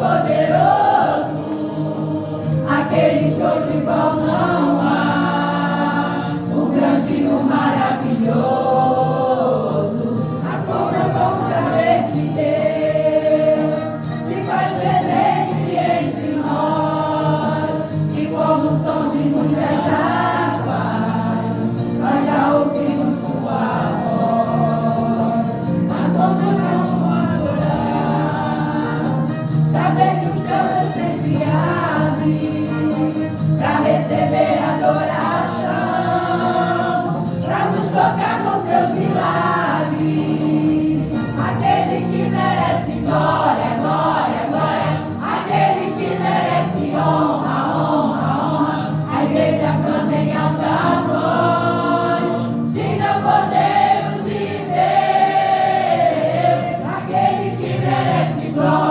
poderoso, aquele que outro igual não há, o grande e o maravilhoso. Ah, como é bom saber que Deus se faz presente entre nós, e como o som de muitas águas, nós já ouvimos sua voz. Ah, como é bom adorar, saber que o céu é sempre abre para receber adoração, para nos tocar com seus milagres. Aquele que merece glória, glória, glória, aquele que merece honra, honra, honra. A igreja canta em alta voz, diga Cordeiro de Deus, aquele que merece glória.